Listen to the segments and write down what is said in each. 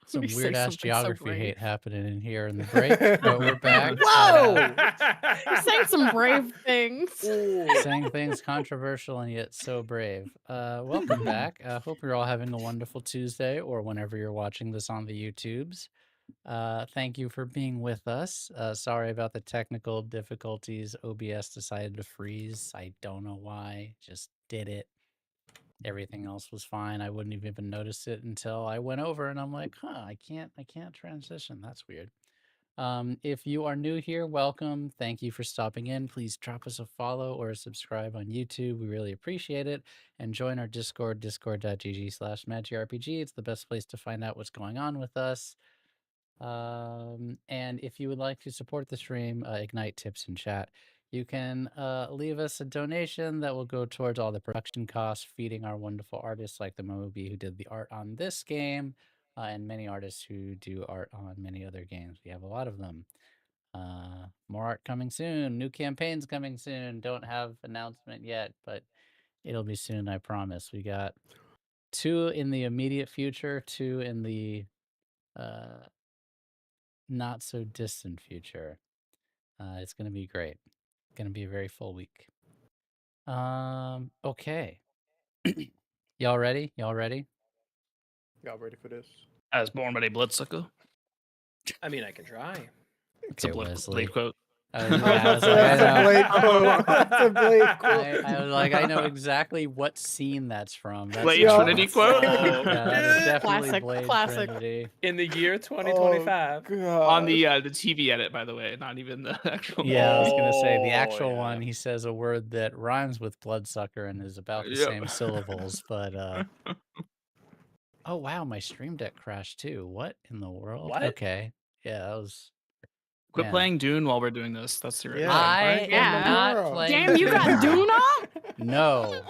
Some You say weird ass something so geography brave. hate happening in here in the break, but we're back. Whoa! You're saying some brave things. Saying things controversial and yet so brave. Welcome back. Hope you're all having a wonderful Tuesday or whenever you're watching this on the YouTubes. Thank you for being with us. Sorry about the technical difficulties. OBS decided to freeze. I don't know why. Just did it. Everything else was fine. I wouldn't have even noticed it until I went over and I'm like, I can't transition. That's weird. If you are new here, welcome. Thank you for stopping in. Please drop us a follow or a subscribe on YouTube. We really appreciate it. And join our Discord, discord.gg/MadGRPG. It's the best place to find out what's going on with us. And if you would like to support the stream, Ignite tips in chat. You can leave us a donation that will go towards all the production costs, feeding our wonderful artists like the Moby who did the art on this game, and many artists who do art on many other games. We have a lot of them. More art coming soon. New campaigns coming soon. Don't have announcement yet, but it'll be soon, I promise. We got 2 in the immediate future, 2 in the not so distant future. It's going to be great. Going to be a very full week. Okay. Y'all ready? Y'all ready? Y'all ready for this? I was born by a bloodsucker. I mean, I can try. It's a Okay, Blade Wesley. quote. Yeah, I was like, I That's a know. Blade quote. That's a Blade quote. I was like, I know exactly what scene that's from. That's Blade Yeah. Trinity quote. Yeah, that is definitely Classic, Blade classic. Trinity. In the year 2025. On the TV edit, by the way, not even the actual. Yeah, I was gonna say the Oh, actual yeah. one. He says a word that rhymes with bloodsucker and is about the Yep. same syllables, but oh wow, my Stream Deck crashed too. What in the world? What? Okay, yeah, that was. Quit Man. playing Dune while we're doing this. That's the right. Yeah. I What in Yeah. the am not world? playing. Damn, you got Dune up? No.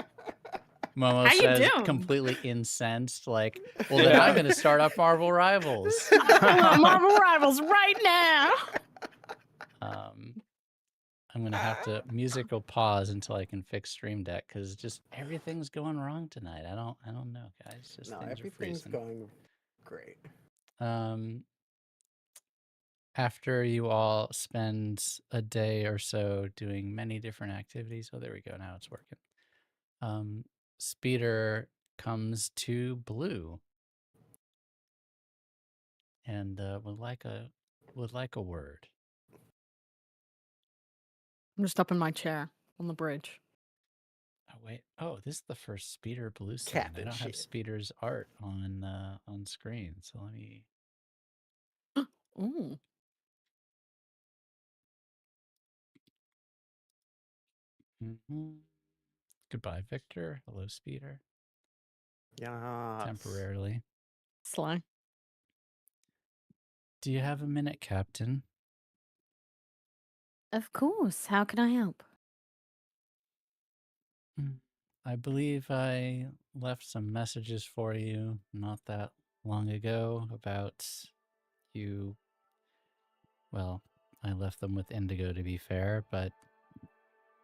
Momo How you says, doing? completely incensed, like, well, then I'm going to start up Marvel Rivals. I want Marvel Rivals right now. I'm going to have to musical pause until I can fix Stream Deck because just everything's going wrong tonight. I don't know, guys. Just No, things are everything's freezing. going great. After you all spend a day or so doing many different activities. Oh, there we go. Now it's working. Speeder comes to Blue and would like a word. I'm just up in my chair on the bridge. Oh wait. Oh, this is the first Speeder Blue scene. Cap I and don't have shit. Speeder's art on screen, so let me. Ooh. Goodbye, Victor. Hello, Speeder. Yeah. Temporarily. Sly. Do you have a minute, Captain? Of course. How can I help? I believe I left some messages for you not that long ago about you. Well, I left them with Indigo to be fair, but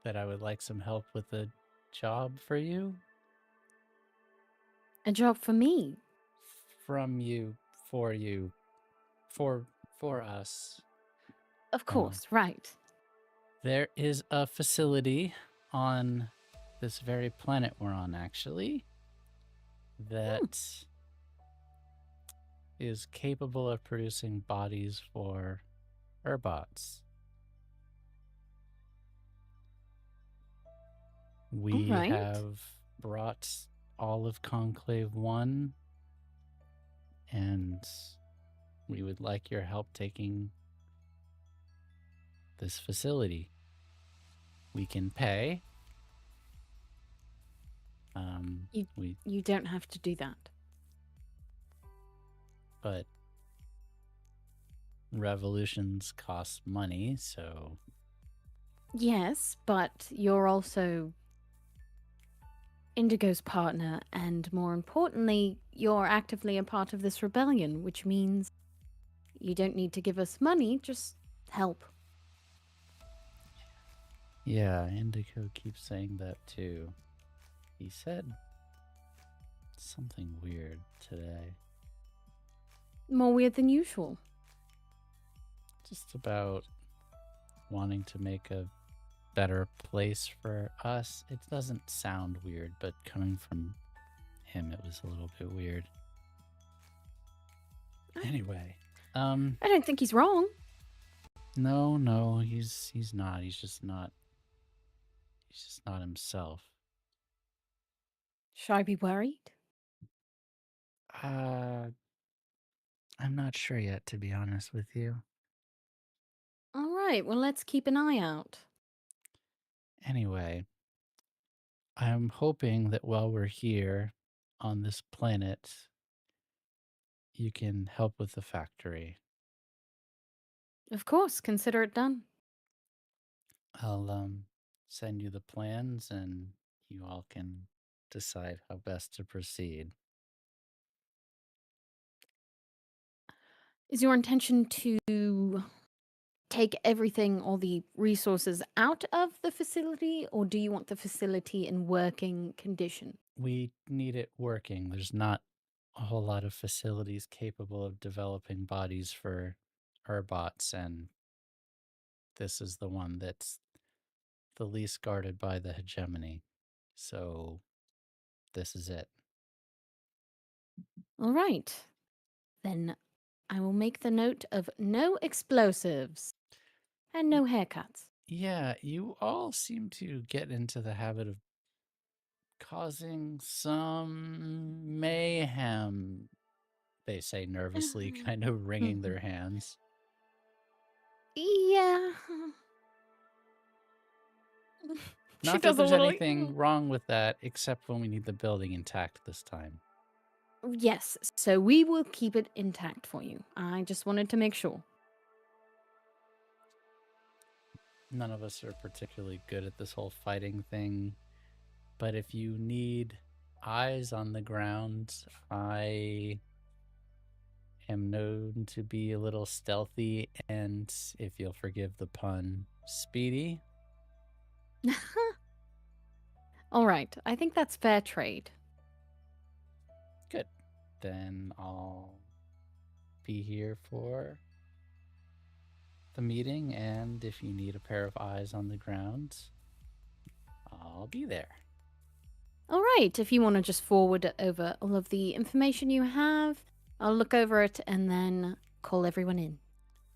that I would like some help with a job for you. A job for me? From you, for you, for us. Of course, right. There is a facility on this very planet we're on, actually, that is capable of producing bodies for Urbots. We Alright. have brought all of Conclave 1, and we would like your help taking this facility. We can pay. You don't have to do that. But revolutions cost money, so... Yes, but you're also Indigo's partner, and more importantly, you're actively a part of this rebellion, which means you don't need to give us money, just help. Yeah, Indigo keeps saying that too. He said something weird today. More weird than usual. Just about wanting to make a better place for us. It doesn't sound weird, but coming from him, it was a little bit weird. Anyway, I don't think he's wrong. no, he's not. He's just not himself. Should I be worried? I'm not sure yet, to be honest with you. All right, well, let's keep an eye out. Anyway, I'm hoping that while we're here on this planet, you can help with the factory. Of course, consider it done. I'll send you the plans and you all can decide how best to proceed. Is your intention to take everything, all the resources out of the facility, or do you want the facility in working condition? We need it working. There's not a whole lot of facilities capable of developing bodies for Urbots, and this is the one that's the least guarded by the hegemony. So this is it. All right. Then I will make the note of no explosives and no haircuts. Yeah, you all seem to get into the habit of causing some mayhem, they say nervously, kind of wringing their hands. Yeah. Not that there's anything wrong with that, except when we need the building intact this time. Yes, so we will keep it intact for you. I just wanted to make sure. None of us are particularly good at this whole fighting thing, but if you need eyes on the ground, I am known to be a little stealthy and, if you'll forgive the pun, speedy. All right, I think that's fair trade. Good. Then I'll be here for the meeting, and if you need a pair of eyes on the ground, I'll be there. All right, if you want to just forward over all of the information you have, I'll look over it and then call everyone in.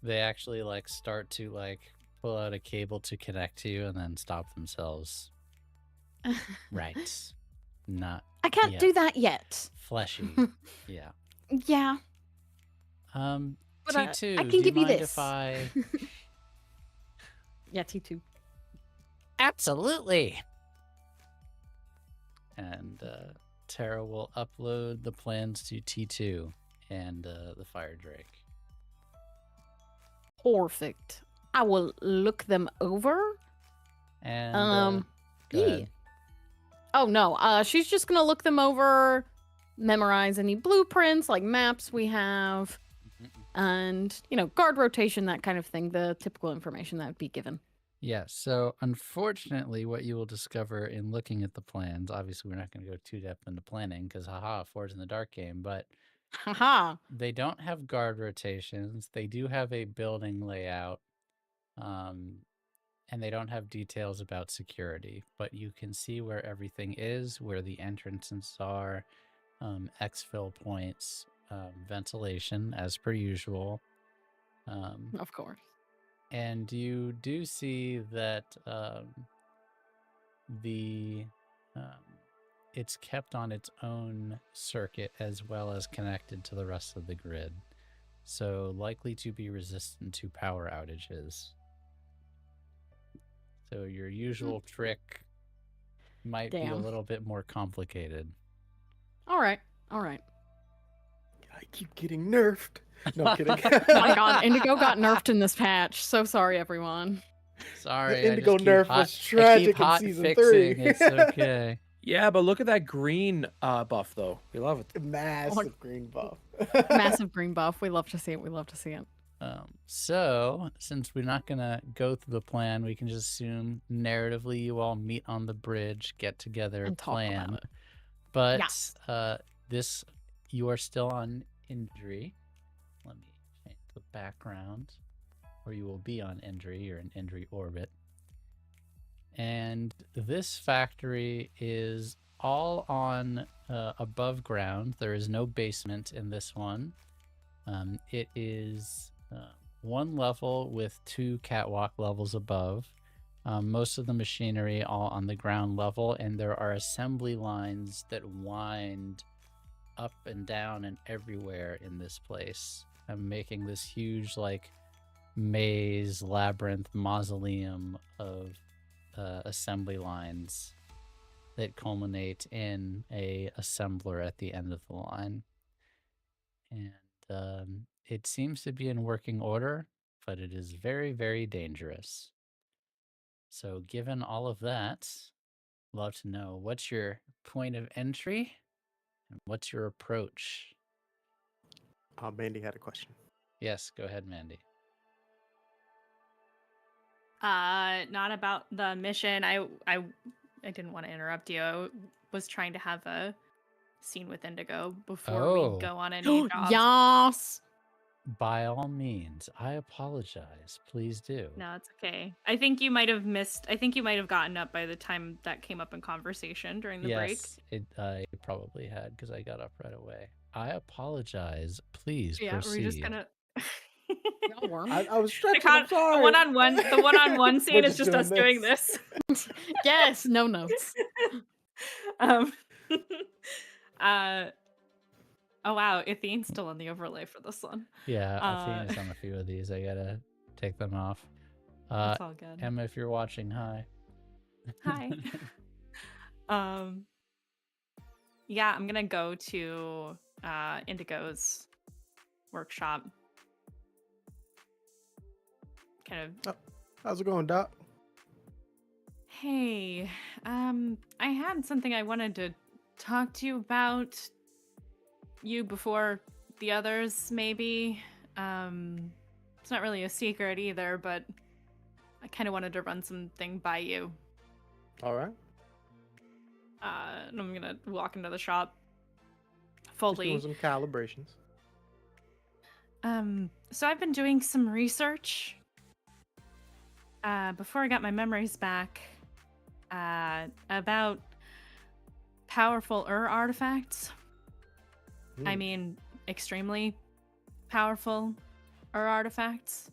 They actually start to pull out a cable to connect to you and then stop themselves. Right. Not I can't yet. do that yet. Fleshy. Yeah. Yeah. T2, I can do you give you mind this. if I... Yeah, T2. Absolutely. And Tara will upload the plans to T2 and the Firedrake. Perfect. I will look them over. And go yeah. ahead. Oh no, she's just gonna look them over, memorize any blueprints, like maps we have, and guard rotation, that kind of thing. The typical information that would be given. Yeah, so unfortunately, what you will discover in looking at the plans, obviously we're not going to go too depth into planning because haha, Forge in the Dark game, but Haha. they don't have guard rotations. They do have a building layout, and they don't have details about security, but you can see where everything is, where the entrances are, exfil points, ventilation as per usual. Of course. And you do see that it's kept on its own circuit as well as connected to the rest of the grid. So likely to be resistant to power outages. So your usual trick might be a Damn. little bit more complicated. All right. All right. I keep getting nerfed. No, I'm kidding. Oh my god, Indigo got nerfed in this patch. So sorry, everyone. Sorry, The Indigo I just keep nerf hot, was tragic in hot season fixing. 3. It's okay. Yeah, but look at that green buff, though. We love it. Massive green buff. Massive green buff. We love to see it. We love to see it. So, since we're not going to go through the plan, we can just assume narratively you all meet on the bridge, get together, And talk plan. about it. But Yes. this, you are still on injury. Let me change the background, or you will be on injury. You're in injury orbit. And this factory is all on above ground. There is no basement in this one. It is one level with 2 catwalk levels above. Most of the machinery all on the ground level, and there are assembly lines that wind up and down and everywhere in this place. I'm making this huge like maze, labyrinth, mausoleum of assembly lines that culminate in a assembler at the end of the line. And it seems to be in working order, but it is very, very dangerous. So given all of that, love to know, what's your point of entry and what's your approach? Mandy had a question. Yes, go ahead, Mandy. Not about the mission. I didn't want to interrupt you. I was trying to have a scene with Indigo before Oh. we go on any jobs. Yas. By all means, I apologize. Please do. No, it's okay. I think you might have missed. I think you might have gotten up by the time that came up in conversation during the break. Yes, I probably had because I got up right away. I apologize. Please Yeah, proceed. we're just gonna. Y'all worm. I was The stretching. I'm sorry. the one-on-one scene We're is just us doing this. Yes, no notes. um. Oh wow, Athene's still on the overlay for this one. Yeah, Athena's on a few of these. I gotta take them off. That's all good. Emma, if you're watching, hi. Hi. Yeah, I'm gonna go to Indigo's workshop. Kind of. How's it going, Doc? Hey, I had something I wanted to talk to you about. You before the others, maybe. It's not really a secret either, but I kind of wanted to run something by you. All right. And I'm gonna walk into the shop Just fully. doing some calibrations. So I've been doing some research before I got my memories back about powerful artifacts. I Hmm. mean, extremely powerful artifacts.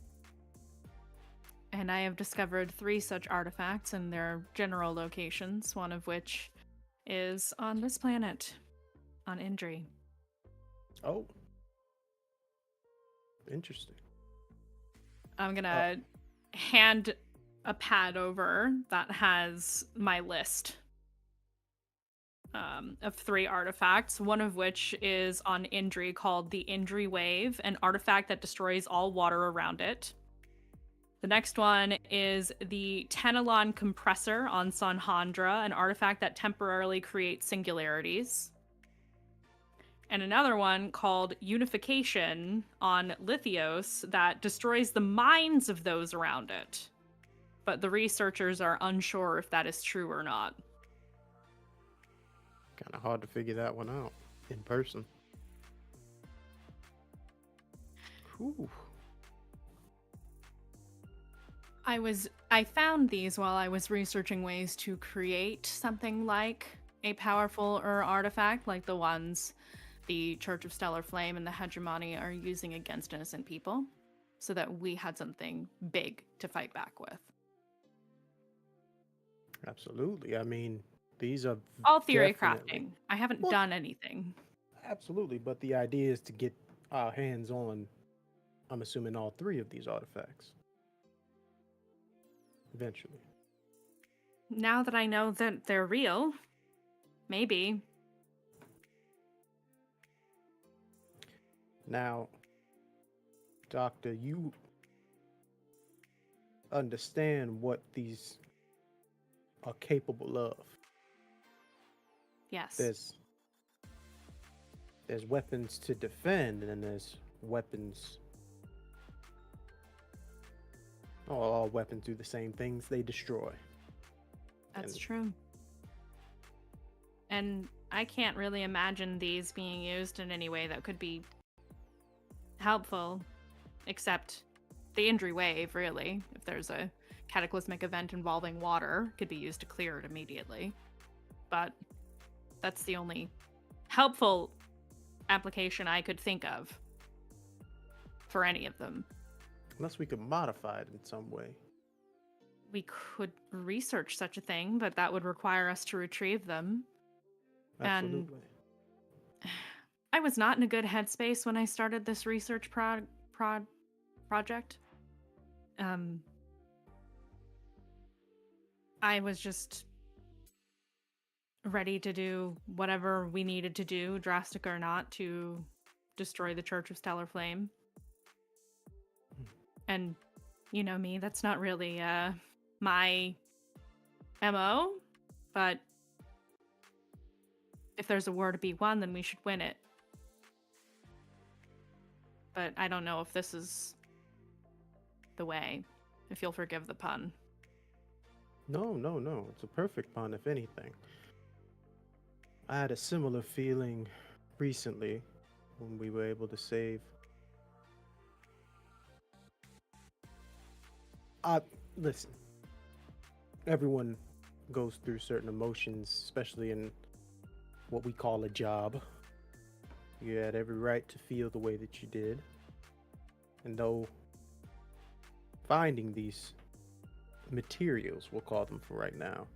And I have discovered 3 such artifacts and their general locations, one of which is on this planet, on Indri. Oh. Interesting. I'm gonna hand a pad over that has my list of 3 artifacts, one of which is on Indri called the Indri Wave, an artifact that destroys all water around it. The next one is the Tenelon Compressor on Sanhandra, an artifact that temporarily creates singularities. And another one called Unification on Lithios that destroys the minds of those around it. But the researchers are unsure if that is true or not. Kind of hard to figure that one out in person. Whew. I found these while I was researching ways to create something like a powerful artifact like the ones the Church of Stellar Flame and the Hegemony are using against innocent people, so that we had something big to fight back with. Absolutely. I mean, these are All theory definitely- crafting. I haven't Well- done anything. Absolutely, but the idea is to get our hands on, I'm assuming, all 3 of these artifacts. Eventually. Now that I know that they're real, maybe. Now, Doctor, you understand what these are capable of. Yes. There's weapons to defend, and then there's weapons. All weapons do the same things. They destroy. That's and- true. And I can't really imagine these being used in any way that could be helpful, except the injury wave, really. If there's a cataclysmic event involving water, could be used to clear it immediately. But that's the only helpful application I could think of for any of them. Unless we could modify it in some way. We could research such a thing, but that would require us to retrieve them. And Absolutely. I was not in a good headspace when I started this research project. I was just ready to do whatever we needed to do, drastic or not, to destroy the Church of Stellar Flame. And you know me, that's not really my MO, but if there's a war to be won, then we should win it. But I don't know if this is the way, if you'll forgive the pun. No. It's a perfect pun, if anything. I had a similar feeling recently when we were able to save. Listen. Everyone goes through certain emotions, especially in what we call a job. You had every right to feel the way that you did. And though finding these materials, we'll call them for right now,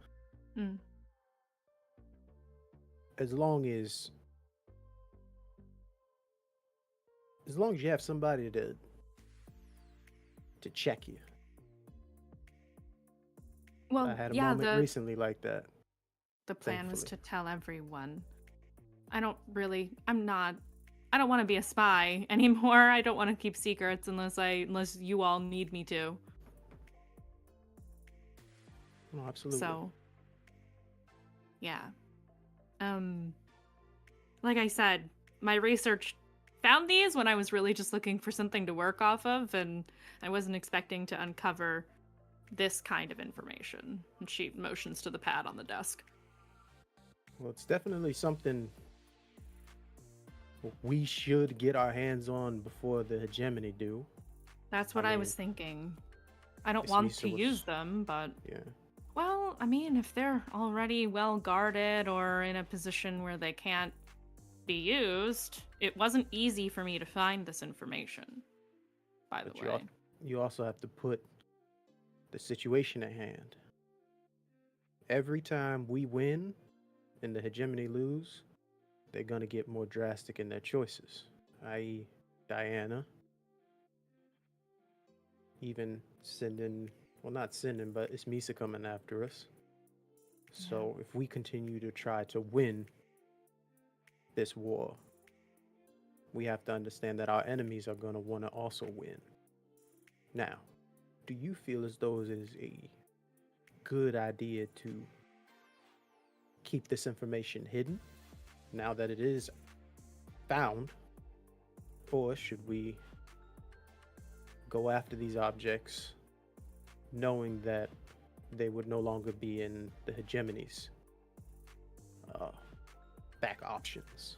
as long as you have somebody to check you. Well, I had a yeah, moment recently like that. the plan was to thankfully. tell everyone. I don't want to be a spy anymore. I don't want to keep secrets unless you all need me to. No, absolutely. So, yeah. Like I said, my research found these when I was really just looking for something to work off of, and I wasn't expecting to uncover this kind of information. And she motions to the pad on the desk. Well, it's definitely something we should get our hands on before the hegemony do. That's what I I mean, was thinking. I don't Miss want Misa to was- use them, but Yeah. well, I mean, if they're already well guarded or in a position where they can't be used, it wasn't easy for me to find this information. By the But way, you also have to put the situation at hand. Every time we win and the hegemony lose, they're going to get more drastic in their choices, i.e. Diana. Even sending, well, not sending, but it's Misa coming after us. So if we continue to try to win this war, we have to understand that our enemies are going to want to also win. Now, do you feel as though it is a good idea to keep this information hidden now that it is found? Or should we go after these objects knowing that they would no longer be in the hegemony's back options?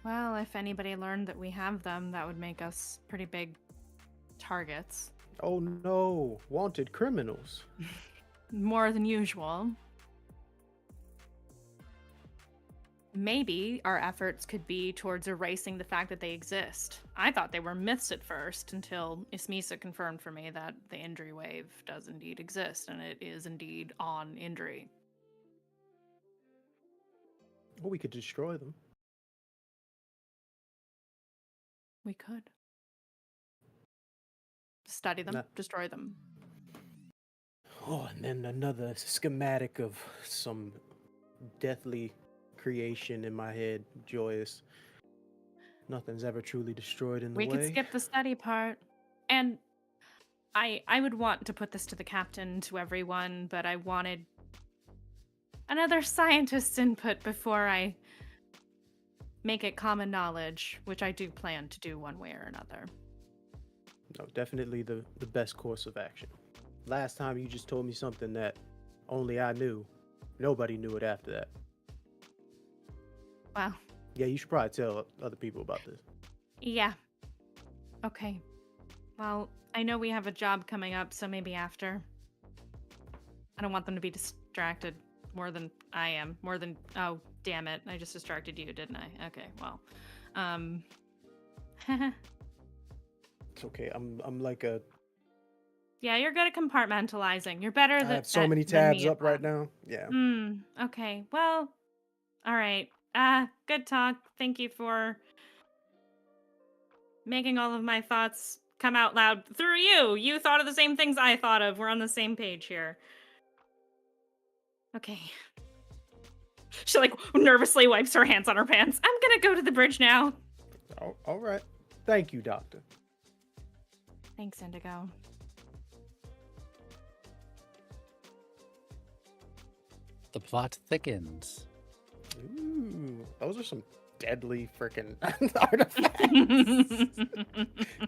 well, if anybody learned that we have them, that would make us pretty big targets. Oh no, wanted criminals. More than usual. Maybe our efforts could be towards erasing the fact that they exist. I thought they were myths at first until Ismisa confirmed for me that the injury wave does indeed exist, and it is indeed on injury. Or we could destroy them. We could. Study them, Nah. destroy them. Oh, and then another schematic of some deathly creation in my head, joyous. Nothing's ever truly destroyed in the We way. could skip the study part. And I would want to put this to the captain, to everyone, but I wanted another scientist's input before I make it common knowledge, which I do plan to do one way or another. No, definitely the best course of action. Last time you just told me something that only I knew. Nobody knew it after that. Wow. Yeah, you should probably tell other people about this. Yeah. Okay. Well, I know we have a job coming up, so maybe after. I don't want them to be distracted more than I am. More than oh, damn it. I just distracted you, didn't I? Okay, well. It's okay. I'm like a. Yeah, you're good at compartmentalizing. You're better I than have so many than me tabs at up right that. now. Yeah. Okay. Well, all right. Good talk. Thank you for making all of my thoughts come out loud through you. You thought of the same things I thought of. We're on the same page here. Okay. She like nervously wipes her hands on her pants. I'm gonna go to the bridge now. Oh, all right. Thank you, Doctor. Thanks, Indigo. The plot thickens. Ooh, those are some deadly freaking artifacts.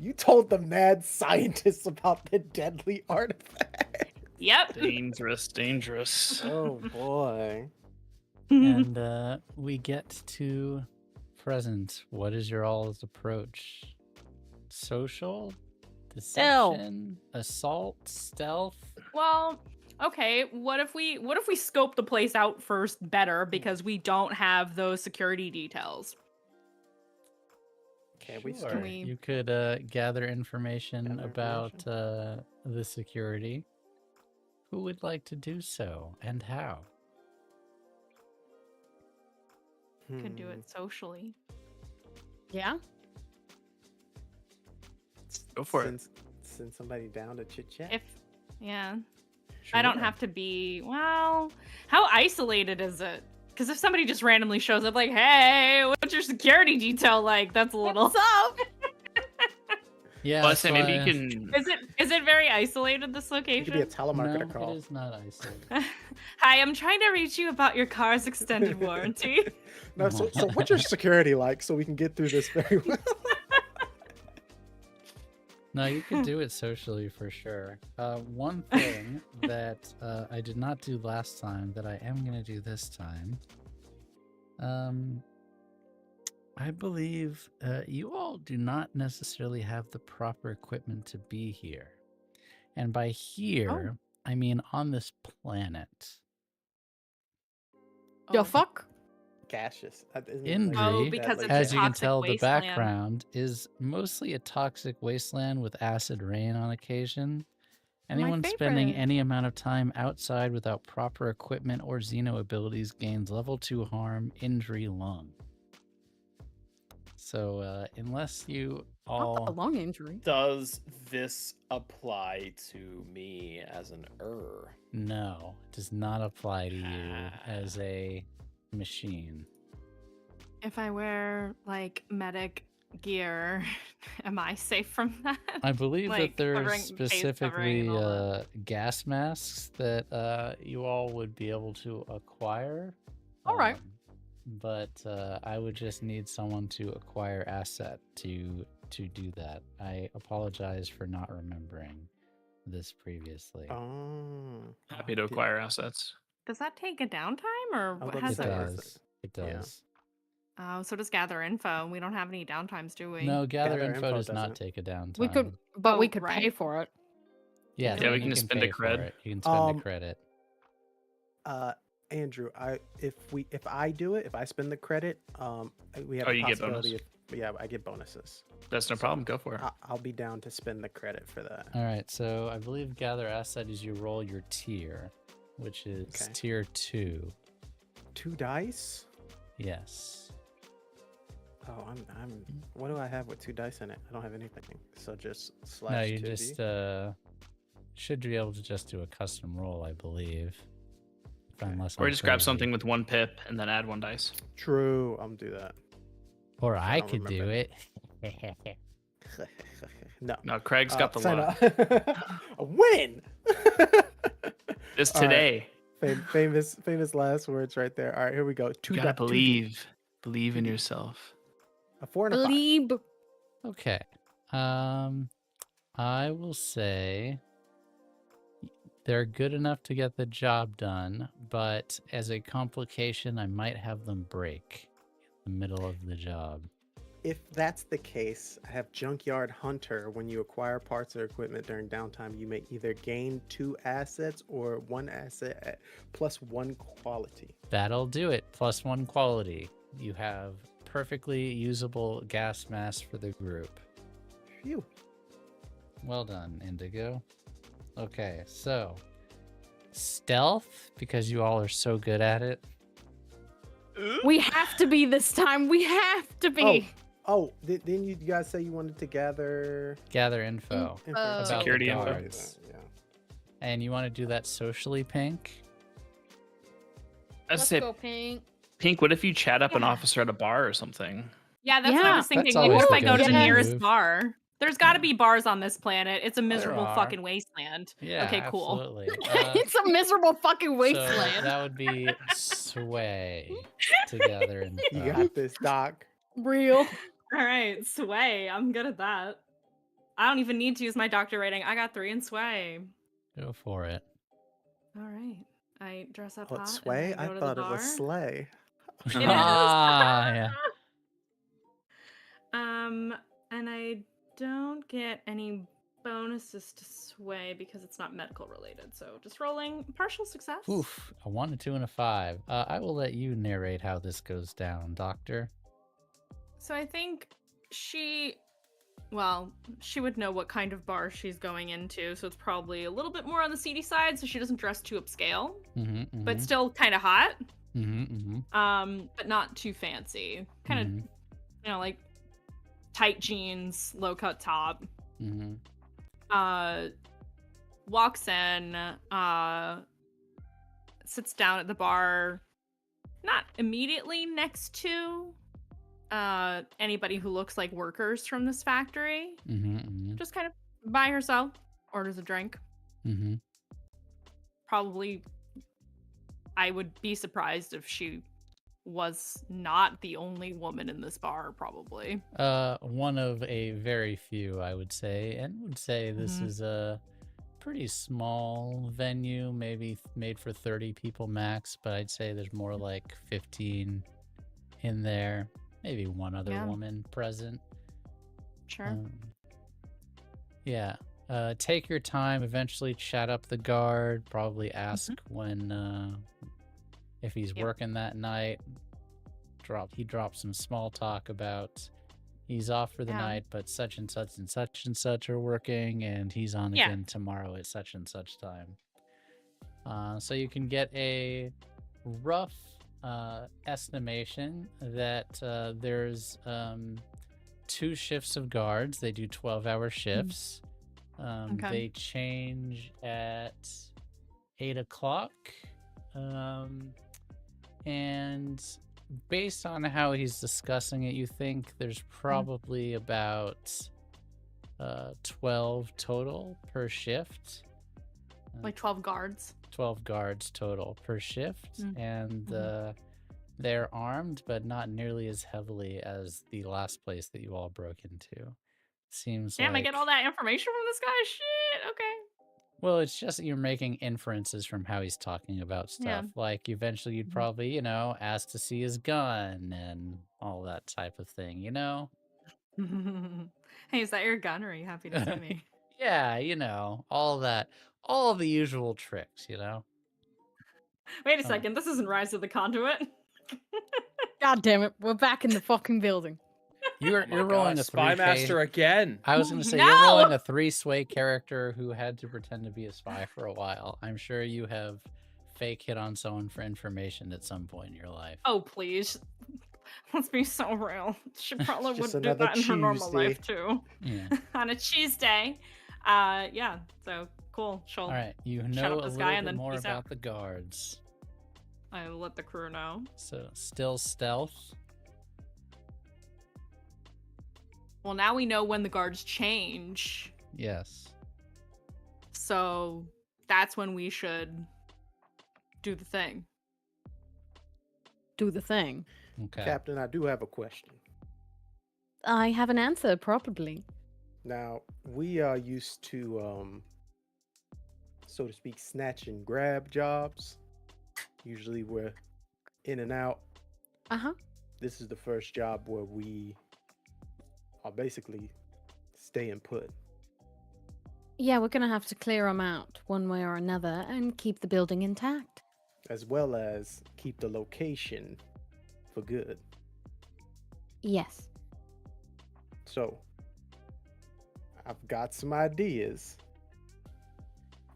You told the mad scientists about the deadly artifact. Yep. Dangerous, dangerous. Oh boy. And we get to present. What is your all's approach? Social? Deception? Assault? Stealth? Well, okay. What if we scope the place out first better because we don't have those security details? Can we Sure. Can we- You could gather information Gather about the security. Who would like to do so and how? Could do it socially. Yeah. Go for it. Send somebody down to chit chat. Yeah. I don't have to be, well, how isolated is it? Because if somebody just randomly shows up like, hey, what's your security detail like? That's a little. What's up? Yeah. Well, I say maybe you so, can. Is it very isolated, this It could be a location? telemarketer No, call. it is not isolated. Hi, I'm trying to reach you about your car's extended warranty. No, so what's your security like so we can get through this very well? No, you could do it socially for sure. One thing that I did not do last time that I am going to do this time. I believe you all do not necessarily have the proper equipment to be here. And by here, I mean on this planet. The fuck? Gaseous. Indri, Oh, because it's a as you can toxic tell, the wasteland. background is mostly a toxic wasteland with acid rain on occasion. Anyone spending favorite. any amount of time outside without proper equipment or Xeno abilities gains level 2 harm, injury, lung. So unless you Not a all... lung injury. Does this apply to me as an No, it does not apply to you as a machine. If I wear like medic gear, am I safe from that? I believe Like, that covering- there's face covering specifically and all that. gas masks that you all would be able to acquire. All right. But I would just need someone to acquire asset to do that. I apologize for not remembering this previously. Oh. Happy to acquire assets. Does that take a downtime or I was what about to has It say, that is work? does. It Yeah. does. Oh, so does gather info. We don't have any downtimes, do we? No, gather Gather info info does not doesn't. take a downtime. We could, but we Oh, could pay right. for it. Yeah, Yeah, then we you can just spend a pay for cred. it. You can spend a Um, credit. Andrew, if I do it, if I spend the credit, we have Oh, a you get possibility. Yeah, I get bonuses. That's no problem. Go for it. I'll be down to spend the credit for that. All right, so I believe gather asset is you roll your tier, which is Okay. tier 2. 2 dice. Yes. Oh, I'm. What do I have with 2 dice in it? I don't have anything. So just slash. No, you 2D. just should be able to just do a custom roll, I believe. Unless Or I'm just grab crazy. something with 1 pip and then add 1 dice. True. I'm gonna do that. Or I don't could do remember. it. No. No, Craig's got the sign luck. up. A win. This All right. today. Famous last words right there. All right, here we go. You 2 gotta di- 2D. believe. Believe in yourself. A 4 and a 5. Bleeb. Okay. I will say they're good enough to get the job done, but as a complication, I might have them break the middle of the job. If that's the case, I have Junkyard Hunter. When you acquire parts or equipment during downtime, you may either gain 2 assets or 1 asset at plus 1 quality. That'll do it. Plus 1 quality. You have perfectly usable gas mask for the group. Phew. Well done, Indigo. Okay, so stealth, because you all are so good at it. We have to be this time. We have to be. Oh, didn't you guys say you wanted to gather Gather info about Security the info. guards. Yeah. And you want to do that socially, Pink? I Let's say, go, Pink. Pink, what if you chat up an Yeah. officer at a bar or something? Yeah, that's what I Yeah. was thinking. That's Like, what always if the I go to the go-to nearest move. bar? There's got to be bars on this planet. It's a miserable are. fucking wasteland. Yeah, Okay, cool. absolutely. It's a miserable fucking So wasteland. that would be sway together in You got this, Doc. Real. All right, sway. I'm good at that. I don't even need to use my doctor rating. I got 3 in sway. Go for it. All right. I dress up Oh, hot. it's sway? And I I go to thought the it was bar. slay. It is. Yeah. And I don't get any bonuses to sway because it's not medical related. So just rolling partial success. Oof. A 1, a 2, and a 5. I will let you narrate how this goes down, Doctor. So I think she would know what kind of bar she's going into, so it's probably a little bit more on the seedy side, so she doesn't dress too upscale, but still kind of hot. But not too fancy. Kind of, like tight jeans, low cut top. Walks in, sits down at the bar, not immediately next to anybody who looks like workers from this factory. Just kind of by herself, orders a drink. Probably, I would be surprised if she was not the only woman in this bar, probably. One of a very few, I would say, and would say this is a pretty small venue, maybe made for 30 people max, but I'd say there's more like 15 in there. Maybe one other woman present. Sure. Yeah. Take your time. Eventually chat up the guard. Probably ask when, if he's working that night. He drops some small talk about he's off for the night, but such and such and such and such are working, and he's on again tomorrow at such and such time. So you can get a rough estimation that there's 2 shifts of guards. They do 12-hour shifts. They change at 8 o'clock. And based on how he's discussing it, you think there's probably about 12 total per shift. Like 12 guards. 12 guards total per shift, and they're armed, but not nearly as heavily as the last place that you all broke into. Seems Damn, like... I get all that information from this guy? Shit, okay. Well, it's just that you're making inferences from how he's talking about stuff. Like, eventually you'd probably, ask to see his gun and all that type of thing, Hey, is that your gun, or are you happy to see me? Yeah, all that. All the usual tricks, Wait a second, this isn't Rise of the Conduit. God damn it. We're back in the fucking building. You're rolling a Spy 3K. Master again. I was going to say, No! you're rolling a 3-sway character who had to pretend to be a spy for a while. I'm sure you have fake hit on someone for information at some point in your life. Oh, please. Let's be so real. She probably Just would do another that in her normal Tuesday. life, too. Yeah. On a Tuesday. So cool. She'll All right, you shut know up a this little guy bit and then more peace about out. the guards. I let the crew know. So, still stealth. Well, now we know when the guards change. Yes. So that's when we should do the thing. Do the thing. Okay. Captain, I do have a question. I have an answer, probably. Now, we are used to, so to speak, snatch and grab jobs. Usually we're in and out. Uh-huh. this is the first job where we are basically staying put. Yeah, we're gonna have to clear them out one way or another and keep the building intact. As well as keep the location for good. Yes. So, I've got some ideas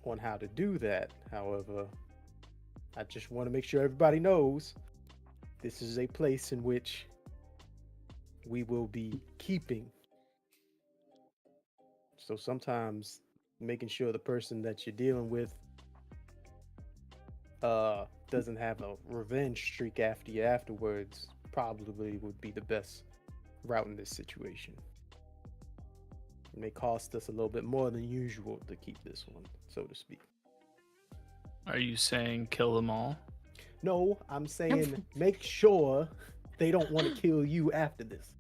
on how to do that. However, I just want to make sure everybody knows this is a place in which we will be keeping. So sometimes making sure the person that you're dealing with doesn't have a revenge streak after you afterwards probably would be the best route in this situation. It may cost us a little bit more than usual to keep this one, so to speak. Are you saying kill them all? No, I'm saying make sure they don't want to kill you after this.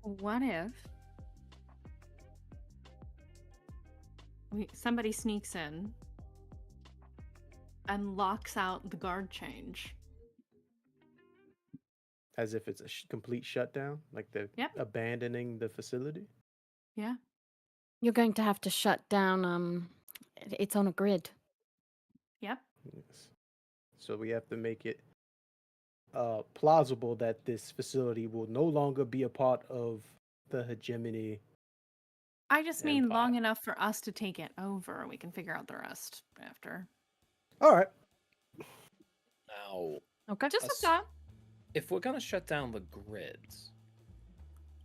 What if somebody sneaks in and locks out the guard change? As if it's a complete shutdown, like they're Yep. abandoning the facility. Yeah. You're going to have to shut down, it's on a grid. Yep. Yes. So we have to make it plausible that this facility will no longer be a part of the hegemony. I just mean long Empire. enough for us to take it over. We can figure out the rest after. All right. Now, Okay. Just a Us- thought. if we're gonna shut down the grids,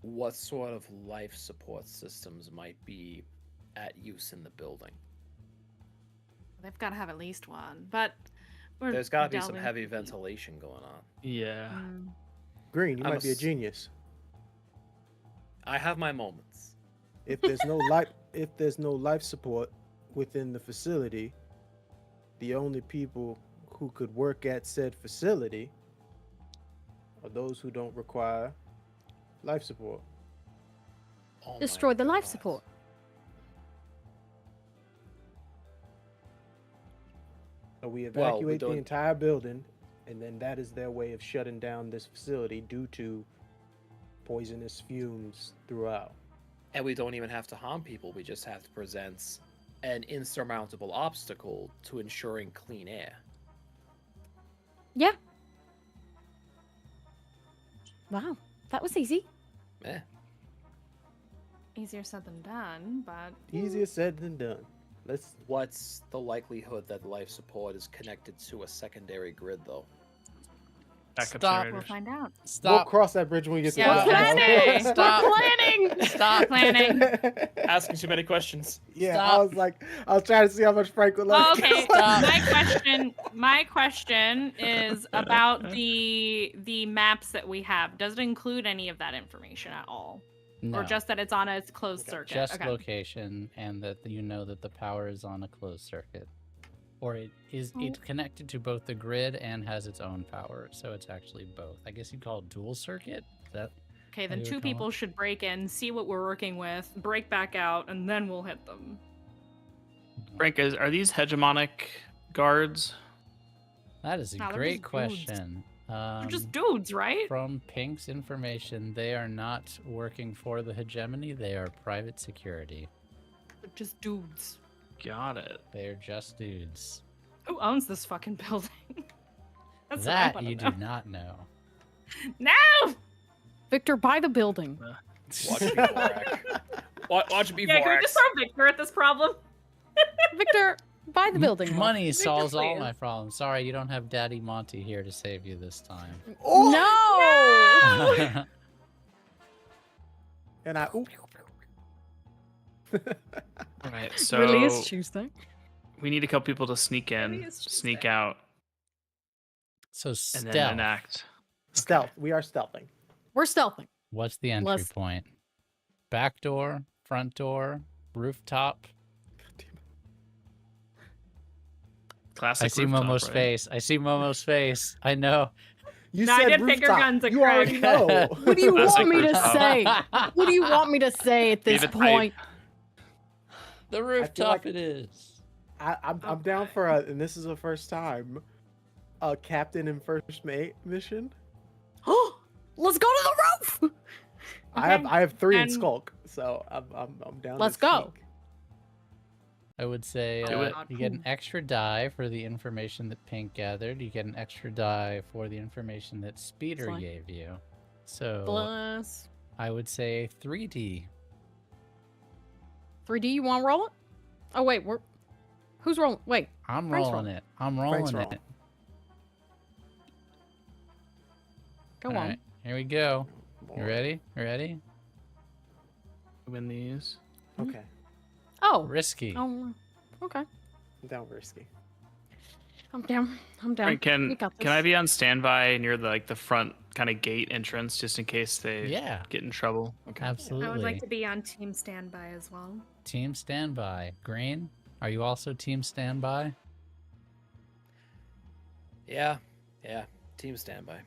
what sort of life support systems might be at use in the building? They've got to have at least one, but There's got to be some delving heavy deep. ventilation going on. Yeah. Mm. Green, you I'm might be a s- genius. I have my moments. If there's no life support within the facility, the only people who could work at said facility are those who don't require life support. Oh my Destroy the life God. support. So we Well, we evacuate the don't- entire building, and then that is their way of shutting down this facility due to poisonous fumes throughout. And we don't even have to harm people. We just have to present an insurmountable obstacle to ensuring clean air. Yeah. Wow. That was easy. Eh. Easier said than done, but Easier said than done. Let's. What's the likelihood that life support is connected to a secondary grid, though? Backup Stop. we'll generators. find out. We'll Stop. cross that bridge when we get to Yeah, that. planning! Stop. Planning. Stop. Planning. Asking too many questions. Yeah, Stop. I was trying to see how much Frank would let Well, it okay. go. Stop. My question is about the maps that we have. Does it include any of that information at all, No. or just that it's on a closed Okay. circuit? just Okay. location, and that you know that the power is on a closed circuit, or it's connected to both the grid and has its own power, so it's actually both. I guess you'd call it dual circuit. Is that Okay, then How do you two call people it? should break in, see what we're working with, break back out, and then we'll hit them. Frank, are these hegemonic guards? that is a No, they're great just dudes. question. They're just dudes, right? From Pink's information, they are not working for the hegemony. They are private security. They're just dudes. Got it. They are just dudes. Who owns this fucking building? That's That what I you wanna do not know. know. No! Victor, buy the building. Watch it be Vorak. Watch it be Yeah, can we Vorax. just throw Victor at this problem? Victor, buy the building. Money solves all please. my problems. Sorry, you don't have Daddy Monty here to save you this time. Oh! No! And I. Ooh. All right, so Really is Tuesday. we need a couple people to sneak in, Really is sneak Tuesday. out, So and stealth. then enact. Stealth. We are stealthing. We're stealthing. What's the entry Let's- point? Back door, front door, rooftop. Classic. I see rooftop, Momo's right? face. I see Momo's face. I know. You No, I said did pick your rooftop. guns at You already Craig. know. What do you Classic want me to rooftop. say? What do you want me to say at this Leave it tight. point? The rooftop like- it is. I'm down for and this is the first time a captain and first mate mission. Let's go to the roof. I have 3 in And- Skulk, so I'm down. Let's to go. sneak. I would say Do it. you get an extra die for the information that Pink gathered. You get an extra die for the information that Speeder Fine. gave you. So Plus I would say 3D. 3D. You want to roll it? Oh wait, who's rolling? Wait, I'm Frank's rolling rolling. it. I'm Frank's rolling rolling. it. go All on. right, here we go. You Boy. ready? You ready? Win these. Okay, Oh, Risky. oh, okay. I'm down risky. I'm down. I'm down. Alright, We got can I this. be on standby near the front kind of gate entrance just in case they Yeah, get in trouble? Okay. absolutely. I would like to be on team standby as well. Team standby. Green, are you also team standby? Yeah. Team standby.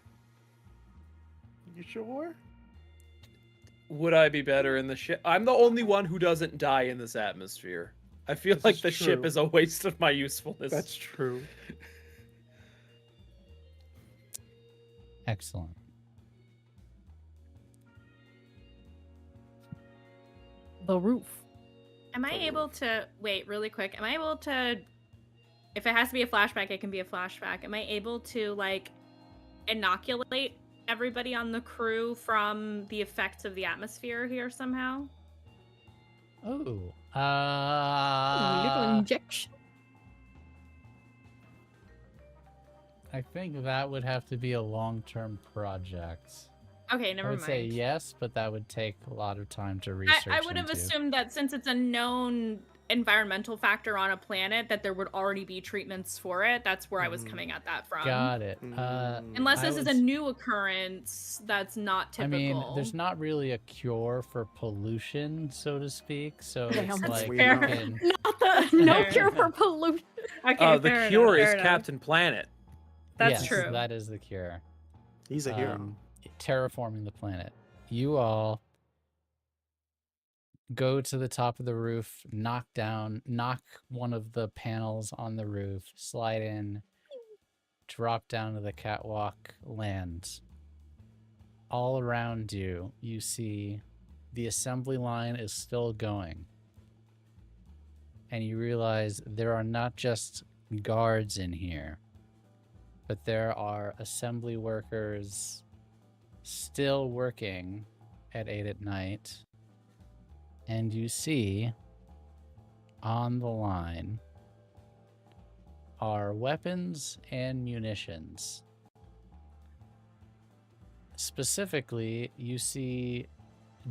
You sure? Would I be better in the ship? I'm the only one who doesn't die in this atmosphere. I feel This like is the ship true. is a waste of my usefulness. That's true. Excellent. The roof. Am I able to wait really quick? Am I able to, if it has to be a flashback, it can be a flashback. Am I able to like inoculate everybody on the crew from the effects of the atmosphere here somehow? Oh, Little injection. I think that would have to be a long-term project. Okay, never I would mind. say yes, but that would take a lot of time to research. I would have into. assumed that since it's a known environmental factor on a planet, that there would already be treatments for it. That's where I was coming at that from. Got it. Unless I this is a would- new occurrence that's not I typical. mean, there's not really a cure for pollution, so to speak. So Yeah, it's that's like you fair. can- Not the no Fair. cure for pollution. Okay, the fair cure enough, is fair enough. Captain Planet. That's yes, true. That is the cure. He's a hero. Terraforming the planet. You all go to the top of the roof, knock one of the panels on the roof, slide in, drop down to the catwalk, land. All around you, you see the assembly line is still going. And you realize there are not just guards in here, but there are assembly workers still working at 8 at night. And you see on the line are weapons and munitions. Specifically, you see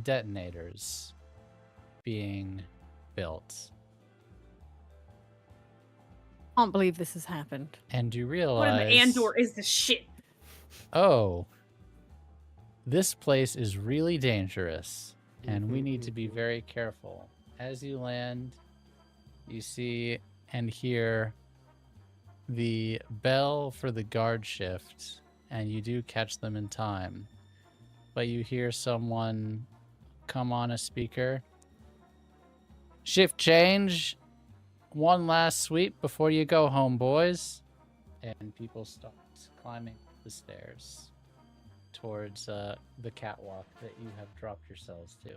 detonators being built. I don't believe this has happened. And you What realize, in the Andor is the shit? oh, this place is really dangerous, and we need to be very careful. As you land, you see and hear the bell for the guard shift, and you do catch them in time. But you hear someone come on a speaker. Shift change. One last sweep before you go home, boys. And people start climbing the stairs towards the catwalk that you have dropped yourselves to.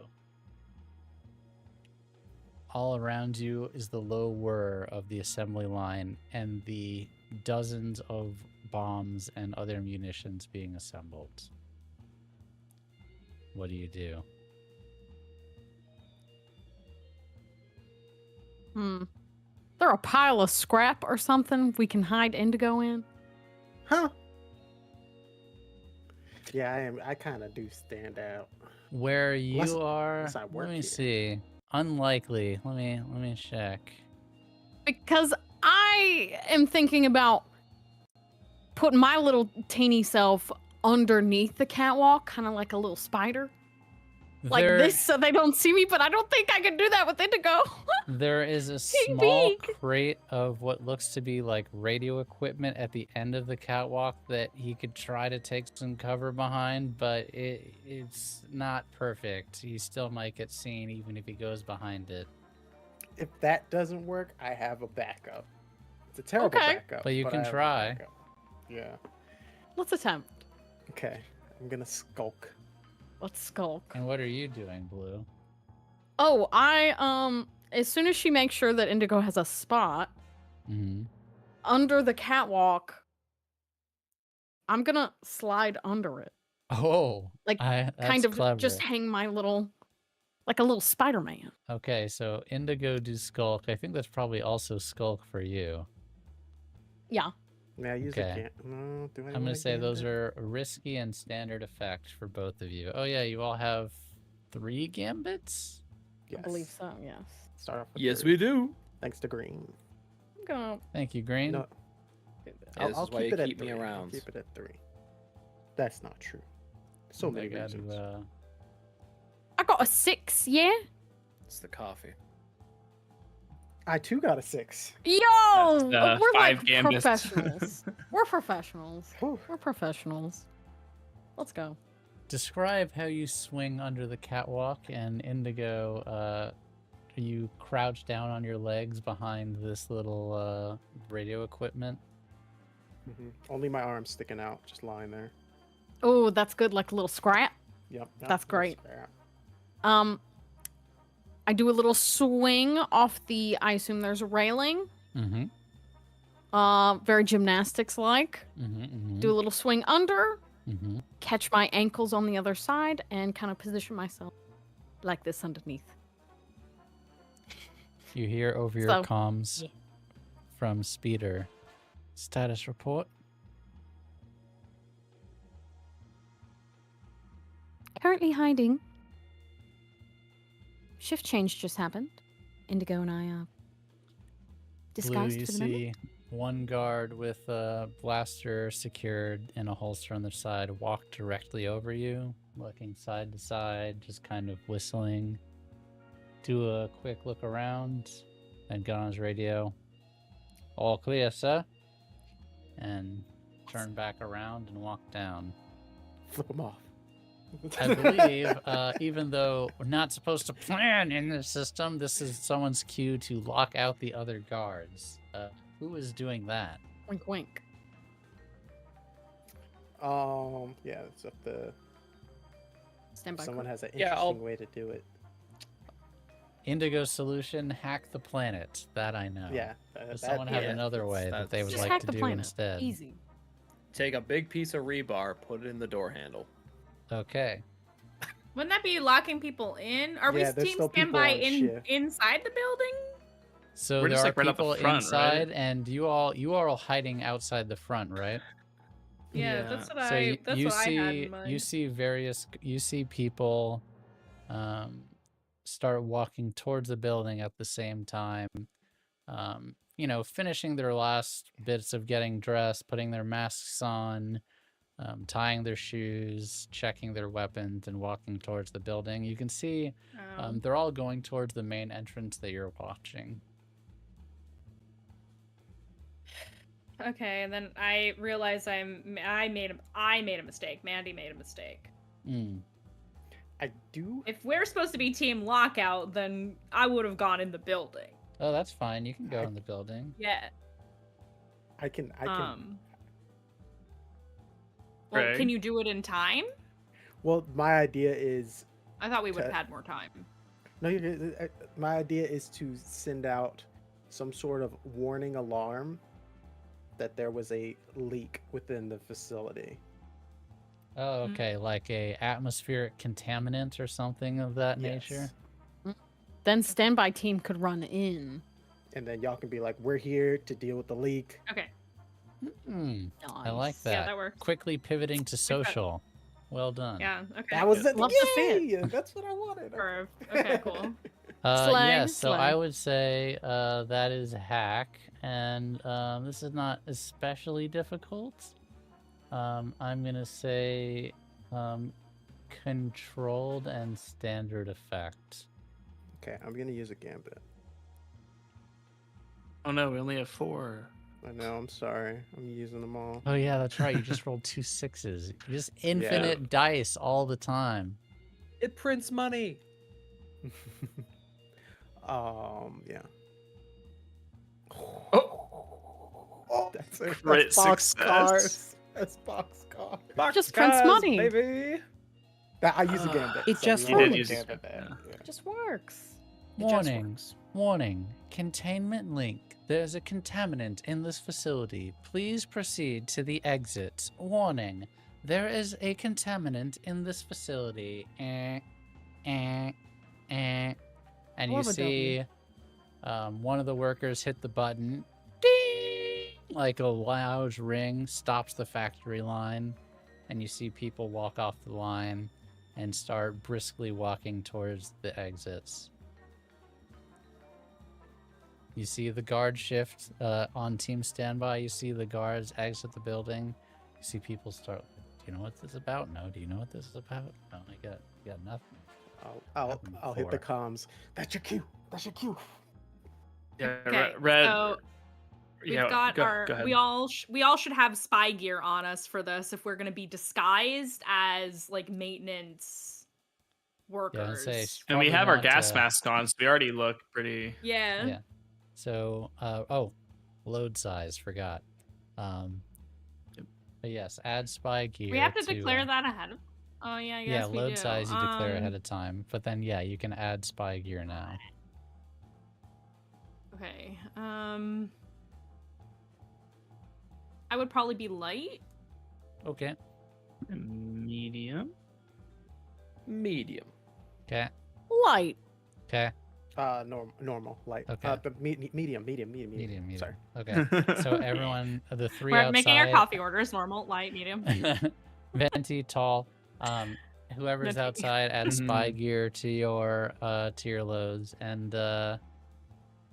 All around you is the low whir of the assembly line and the dozens of bombs and other munitions being assembled. What do you do? There a pile of scrap or something we can hide Indigo in? Huh? Yeah, I am. I kind of do stand out. Where you Unless- are? unless I work Let me here. see. Unlikely. Let me check. Because I am thinking about putting my little teeny self underneath the catwalk, kind of like a little spider. Like There- this so they don't see me, but I don't think I can do that with Indigo. There is a Teeny small big. crate of what looks to be like radio equipment at the end of the catwalk that he could try to take some cover behind, but it's not perfect. He still might get seen even if he goes behind it. If that doesn't work, I have a backup. It's a terrible Okay. backup. But you can I have a try. backup. Yeah. Let's attempt. Okay. I'm gonna skulk. Let's skulk. And what are you doing, Blue? Oh, as soon as she makes sure that Indigo has a spot Mm-hmm. under the catwalk, I'm gonna slide under it. Oh, Like, that's kind of clever. just hang my little, like a little Spider-Man. Okay, so Indigo do skulk. I think that's probably also skulk for you. Yeah. May I use Okay. a no, do I I'm gonna want a say those gambit? are risky and standard effect for both of you. Oh yeah, you all have 3 gambits? Yes. I believe so, yes. Start off with Yes, 3. we do. Thanks to Green. I'm gonna Thank you, Green. No, Yeah, I'll, this I'll is why keep you it at keep 3. me I'll around. keep it at 3. That's not true. So I many got reasons. to, I got a 6, yeah? It's the coffee. I too got a 6. Yo! That's, We're 5 like gambits. professionals. We're professionals. Whew. We're professionals. Let's go. describe how you swing under the catwalk, and Indigo, you crouch down on your legs behind this little radio equipment. Only my arm's sticking out, just lying there. Oh, that's good, like a little scrap. Yep. That's great. I do a little swing off the, I assume there's a railing. Mm-hmm. Very gymnastics-like. Mm-hmm. Do a little swing under, Mm-hmm. catch my ankles on the other side, and kind of position myself like this underneath. You hear over your So, comms yeah. from Speeder. Status report. Currently hiding. Shift change just happened. Indigo and I Blue, disguised you for the moment. see one guard with a blaster secured in a holster on the side walk directly over you, looking side to side, just kind of whistling. Do a quick look around and get on his radio. All clear, sir. And turn back around and walk down. Flip them off. I believe, even though we're not supposed to plan in this system, this is someone's cue to lock out the other guards. Who is doing that? Wink, wink. Yeah, it's up to Stand by. someone has an Yeah, interesting I'll- way to do it. Indigo solution, hack the planet. That I know. Yeah. Does someone have yeah, another way that they would Just like hack to the do planet. instead? Easy. Take a big piece of rebar, put it in the door handle. Okay. Wouldn't that be locking people in? Are Yeah, we there's team still people standby on in shift. inside the building? So We're there just, are like, right out the people front, right? inside, and you are all hiding outside the front, right? Yeah, Yeah. that's what So I. That's you what I had see, in mind. you see people, start walking towards the building at the same time. Finishing their last bits of getting dressed, putting their masks on, tying their shoes, checking their weapons, and walking towards the building. You can see they're all going towards the main entrance that you're watching. Okay, and then I realized I made a mistake. Mandy made a mistake. Mm. I do. If we're supposed to be team lockout, then I would have gone in the building. Oh, that's fine. You can go in the building. Yeah. I can. Well, Right. can you do it in time? Well, my idea is I thought we would have Okay. had more time. no. My idea is to send out some sort of warning alarm that there was a leak within the facility. Oh, okay. Like a atmospheric contaminant or something of that Yes. nature. Then standby team could run in. And then y'all can be like, "We're here to deal with the leak." Okay. Hmm. I like Nice. that. Yeah, that works. Quickly pivoting to social. Well done. Yeah. Okay. That was it. Love to see it. Yay! That's what I wanted. Okay. Cool. Yeah, Slang, so I slang. would say that is a hack, and this is not especially difficult. I'm gonna say controlled and standard effect. Okay, I'm gonna use a gambit. Oh no, we only have 4. I know. I'm sorry. I'm using them all. Oh yeah, that's right. You just rolled 2 6s. Just infinite dice all the time. It prints money. Yeah. Oh, That's it. Crit That's box success. cars. That's box cars. Just prints money. baby. I use a gambit. It just we all works. use He did use gambit there. yeah. Yeah. It just works. It just Warning. works. Warning. Containment link. There's a contaminant in this facility. Please proceed to the exit. Warning. There is a contaminant in this facility. And you Love a see one of the workers hit the button. Ding! Like a loud ring stops the factory line. And you see people walk off the line and start briskly walking towards the exits. You see the guard shift on team standby. You see the guards exit the building. You see people start. Do you know what this is about? No. Do you know what this is about? No, I got nothing. I'll hit the comms. That's your cue. That's your cue. Yeah, Okay, Red. so we've got our. Go ahead. We all should have spy gear on us for this if we're gonna be disguised as like maintenance workers. Yeah, I'd say And we probably have our not, gas masks on, so we already look pretty. Yeah. Yeah. So, load size, forgot. But yes, add spy gear. We have to declare that ahead of. Oh yeah, yes, Yeah, we load do. size you declare ahead of time. But then, yeah, you can add spy gear now. Okay. I would probably be light. Okay. Medium. Medium. Okay. Light. Okay. Normal, light. Okay. But medium. Medium. Sorry. Okay. So everyone, the three We're outside. making our coffee orders normal, light, medium. Venti, tall. Whoever's Venti. outside, add spy gear to your loads. And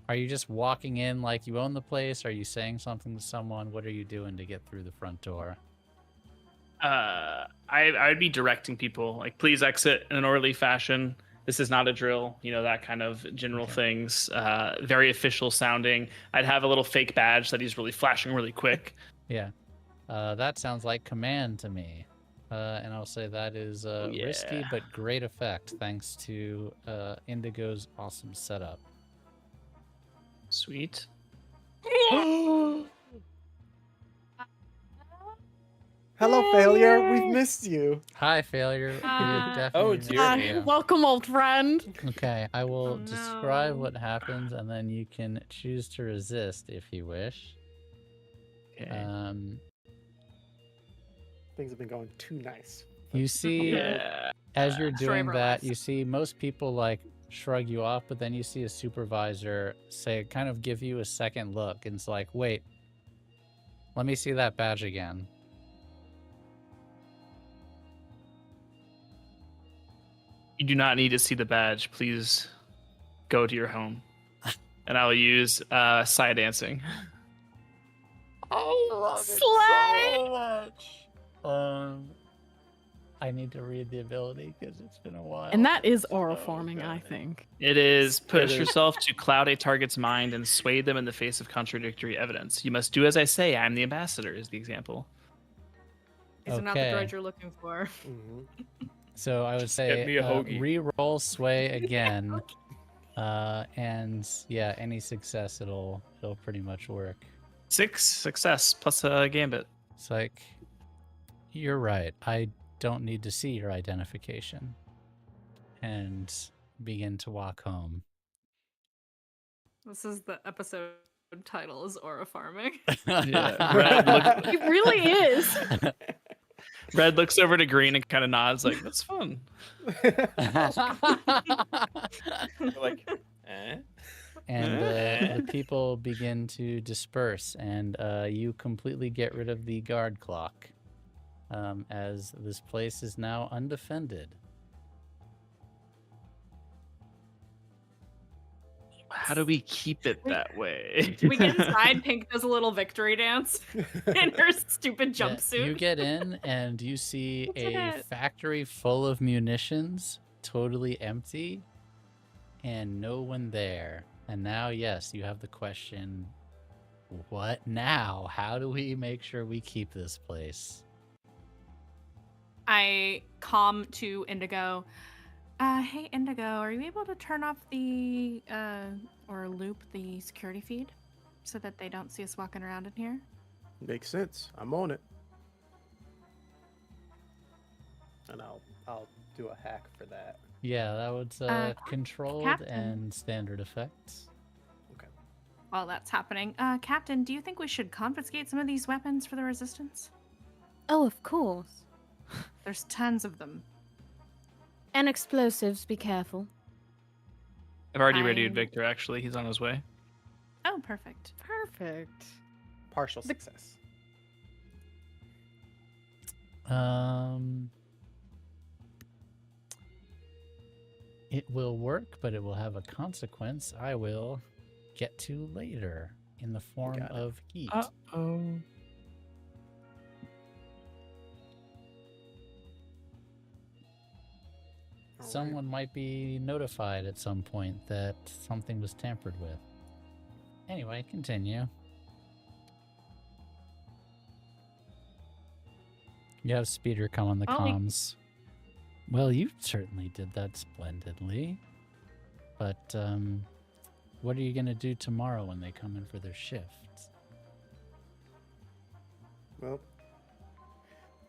are you just walking in like you own the place? Are you saying something to someone? What are you doing to get through the front door? I'd be directing people like, please exit in an orderly fashion. This is not a drill, that kind of general things. Very official sounding. I'd have a little fake badge that he's really flashing really quick. Yeah. That sounds like command to me. And I'll say that is risky yeah. but great effect thanks to Indigo's awesome setup. Sweet. Hello, failure. We've missed you. Hi, failure. We definitely Oh, missed dear. you. Welcome, old friend. Okay, I will Oh, describe no. what happens, and then you can choose to resist if you wish. Okay. Things have been going too nice. You see, Yeah. as you're Story doing of our that, lives. you see most people like shrug you off, but then you see a supervisor say, kind of give you a second look, and it's like, wait, let me see that badge again. You do not need to see the badge. Please go to your home. And I will use side dancing. I love Slay! so much. I need to read the ability because it's been a while. And that is aura forming, I think. It is push is. yourself to cloud a target's mind and sway them in the face of contradictory evidence. You must do as I say. I'm the ambassador, is the example. These are not the Okay. droids you're looking for. So I would Just say get me a hoagie. re-roll sway again, and yeah, any success it'll pretty much work. 6 success plus a gambit. It's like, you're right. I don't need to see your identification, and begin to walk home. This is the episode title is aura farming. Yeah, Red, look, It really is. Red looks over to Green and kind of nods like, that's fun. Like, eh? And the people begin to disperse, and you completely get rid of the guard clock, as this place is now undefended. How do we keep it that way? We get inside, Pink does a little victory dance in her stupid Yeah, jumpsuit. you get in, and you see Look at a it. factory full of munitions, totally empty, and no one there. And now, yes, you have the question, what now? How do we make sure we keep this place? I calm to Indigo. Hey Indigo, are you able to turn off the or loop the security feed? so that they don't see us walking around in here? Makes sense. I'm on it. And I'll do a hack for that. Yeah, that was controlled Captain. and standard effects. While that's happening, Captain, do you think we should confiscate some of these weapons for the Resistance? Oh, of course. There's tons of them. And explosives, be careful. I've already radioed I'm- Victor, actually. He's on his way. Oh, perfect. Perfect. Partial success. It will work, but it will have a consequence I will get to later in the form Got it. of heat. Uh-oh. All right. Someone might be notified at some point that something was tampered with. Anyway, continue. You have Speeder come on the Well, we- comms. Well, you certainly did that splendidly. But, what are you going to do tomorrow when they come in for their shifts? Well,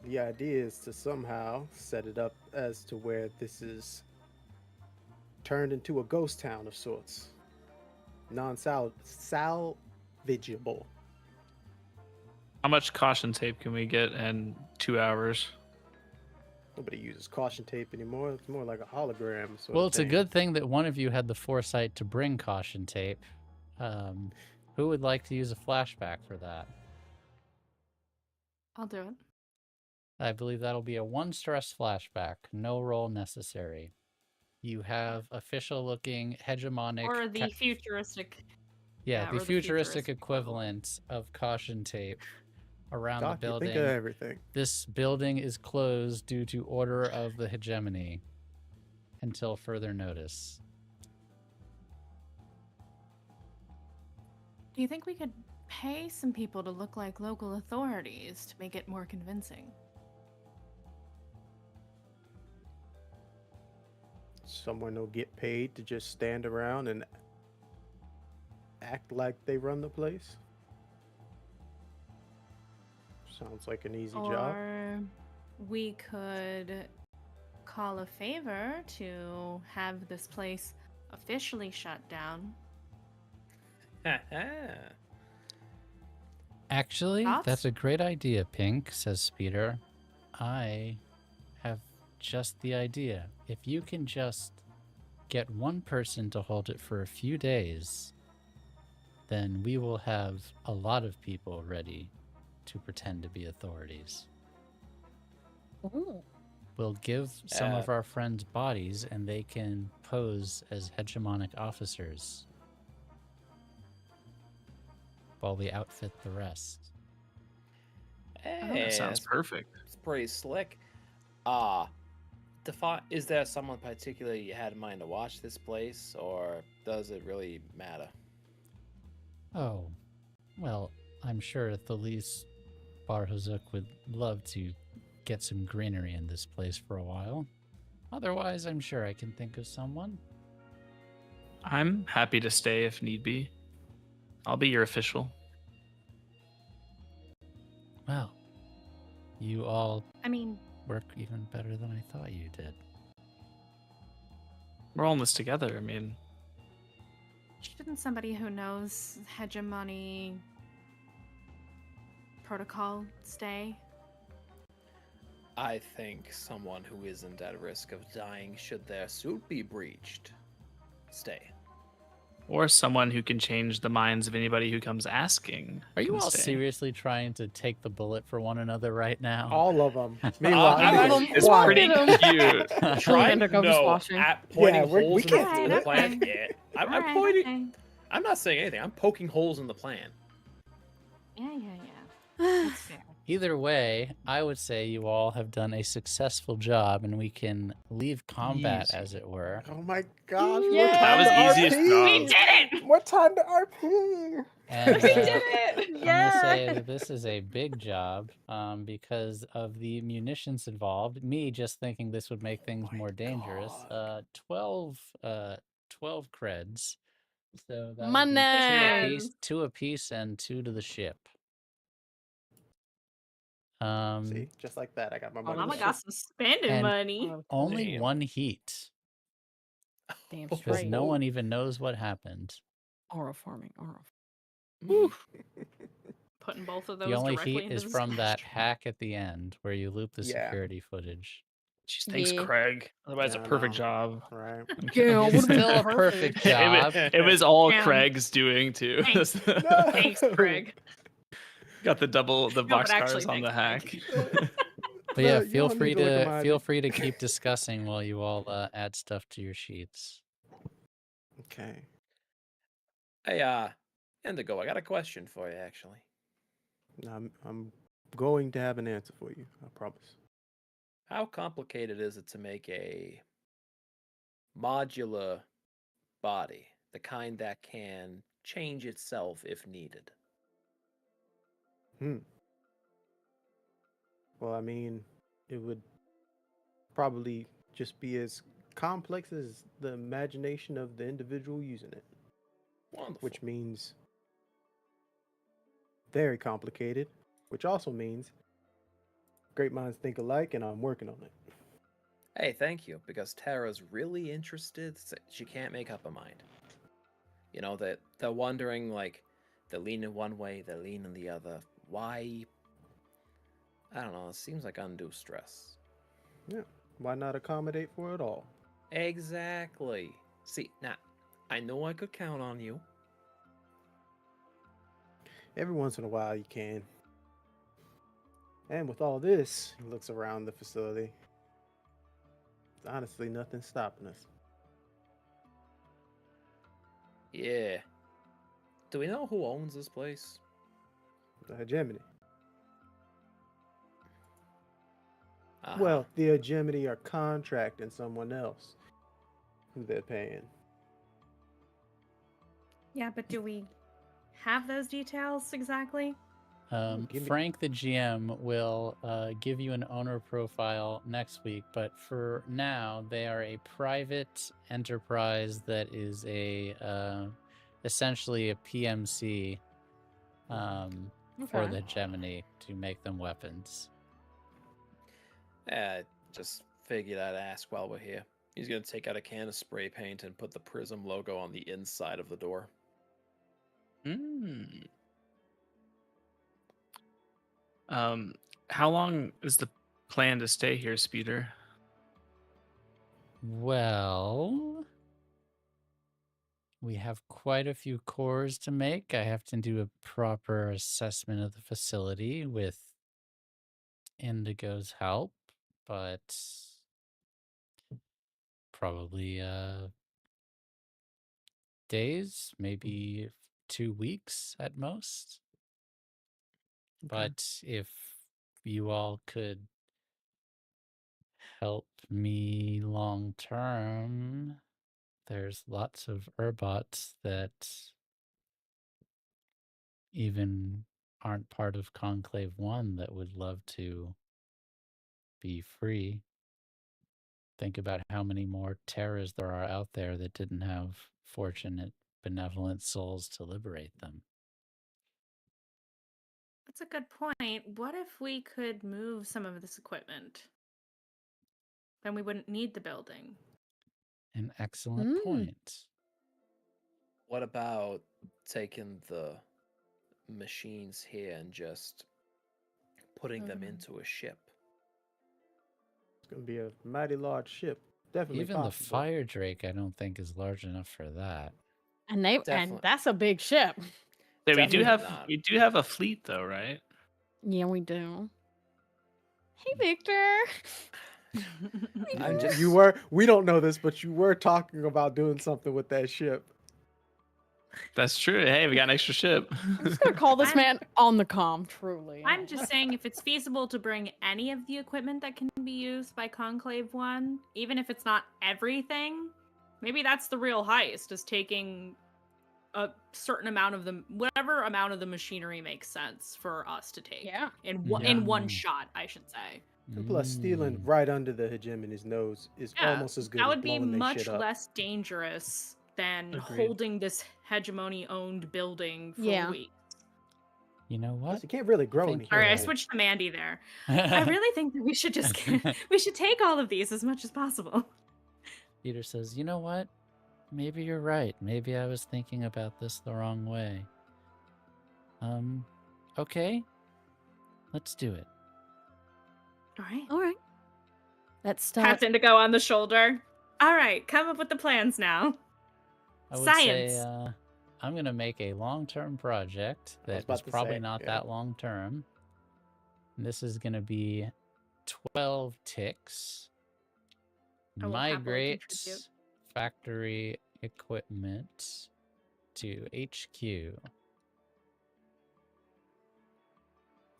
the idea is to somehow set it up as to where this is turned into a ghost town of sorts. Non-salvageable. How much caution tape can we get in 2 hours? Nobody uses caution tape anymore. It's more like a hologram. Sort Well, of it's a thing. good thing that one of you had the foresight to bring caution tape. Who would like to use a flashback for that? I'll do it. I believe that'll be a 1 stress flashback. No roll necessary. You have official-looking hegemonic... Or the futuristic. yeah, yeah, the or the futuristic futuristic equivalent of caution tape around Doc, the you building. think of everything. This building is closed due to order of the hegemony until further notice. Do you think we could pay some people to look like local authorities to make it more convincing? Someone will get paid to just stand around and act like they run the place. Sounds like an easy job. Or we could call a favor to have this place officially shut down. Actually, Thoughts? that's a great idea, Pink, says Speeder. I have just the idea. If you can just get one person to hold it for a few days, then we will have a lot of people ready to pretend to be authorities. Ooh. We'll give some Yeah. of our friends bodies and they can pose as hegemonic officers while we outfit the rest. Hey, That sounds that's perfect. It's pretty slick. Is there someone particular you had in mind to watch this place, or does it really matter? Oh, well, I'm sure Thalise Barhozuk would love to get some greenery in this place for a while. Otherwise, I'm sure I can think of someone. I'm happy to stay if need be. I'll be your official. Well, you all I mean, work even better than I thought you did. We're all in this together. I mean, shouldn't somebody who knows hegemony protocol stay? I think someone who isn't at risk of dying should their suit be breached stay. or someone who can change the minds of anybody who comes asking. Are you can all stay. seriously trying to take the bullet for one another right now? All of them. All Meanwhile, of 'em. It's why? pretty cute. Trying Undercover no, washing. at pointing Yeah, we holes in can't the do plan. that. Yeah, I'm Alright, pointing. okay. I'm not saying anything. I'm poking holes in the plan. Yeah. That's fair. Either way, I would say you all have done a successful job and we can leave combat, Easy. as it were. Oh my gosh. Yeah. That was time to easiest RP? job. We did it! What time to RP? And We did it! I'm gonna Yeah! say that this is a big job because of the munitions involved. Me just thinking this would make things my more dangerous. God. 12 creds So that would be Money. two apiece, and 2 to the ship. See, just like that, I got my money. Mama back. got some spending And money. only Damn. 1 heat, Damn because straight. no one even knows what happened. Aura farming. Putting both of The those only directly heat into is the from smash that trade. hack at the end where you loop the Yeah. security footage. Jeez, thanks, Yeah. Craig. Otherwise, Yeah, a I perfect know. job. Right. Yeah, It's would've been still a perfect job. It was all Damn. Craig's doing too. Thanks. No. Thanks, Craig. Got the No, but actually, boxcars on the thanks, hack. But yeah, You feel don't free need to look at to my ID. keep discussing while you all add stuff to your sheets. Okay. Hey, Indigo, I got a question for you, actually. I'm going to have an answer for you. I promise. How complicated is it to make a modular body, the kind that can change itself if needed? Well, I mean, it would probably just be as complex as the imagination of the individual using it, Wonderful. which means very complicated, which also means great minds think alike, and I'm working on it. Hey, thank you, because Tara's really interested. She can't make up her mind. You know, that they're wondering, like, they're leaning one way, they're leaning the other. Why? I don't know. It seems like undue stress. Why not accommodate for it all? Exactly. See, now, I know I could count on you. Every once in a while, you can. And with all this, he looks around the facility. There's honestly nothing stopping us. Yeah. Do we know who owns this place? The hegemony. Uh-huh. Well, the hegemony are contracting someone else who they're paying. Yeah, but do we have those details exactly? give me- Frank, the GM, will give you an owner profile next week, but for now, they are a private enterprise that is essentially a PMC for the hegemony to make them weapons. Just figured I'd ask while we're here. He's gonna take out a can of spray paint and put the Prism logo on the inside of the door. How long is the plan to stay here, Speeder? Well, we have quite a few cores to make. I have to do a proper assessment of the facility with Indigo's help, but probably days, maybe 2 weeks at most. But if you all could help me long term, there's lots of Urbots that even aren't part of Conclave 1 that would love to be free. Think about how many more Terras there are out there that didn't have fortunate, benevolent souls to liberate them. That's a good point. What if we could move some of this equipment? Then we wouldn't need the building. An excellent point. What about taking the machines here and just putting them into a ship? It's going to be a mighty large ship. Definitely Even the possible. Firedrake, I don't think is large enough for that. And Definitely. that's a big ship. Yeah, Definitely not. we do have a fleet though, right? Yeah, we do. Hey, Victor. I'm just We don't know this, but you were talking about doing something with that ship. That's true. Hey, we got an extra ship. I'm just gonna call this man on the comm. Truly, I'm just saying, if it's feasible to bring any of the equipment that can be used by Conclave 1, even if it's not everything, maybe that's the real heist, is taking a certain amount of the, whatever amount of the machinery makes sense for us to take. Yeah. In Yeah. one shot, I should say. And plus, stealing right under the hegemony's nose is Yeah, almost as good that as would be blowing their much shit up. less dangerous than Agreed. holding this hegemony-owned building for Yeah. weeks. You know what? Plus, you can't really grow think anything. All right, I you're there. switched to Mandy there. I really think that we should just we should take all of these as much as possible. Peter says, you know what? Maybe you're right. Maybe I was thinking about this the wrong way. Okay. Let's do it. All right. All right. Let's start. Pats Indigo on the shoulder. All right, come up with the plans now. I would Science. say I'm going to make a long-term project I was that about is to probably say, not yeah. that long-term. This is going to be 12 ticks. I will happily Migrate contribute. factory equipment to HQ.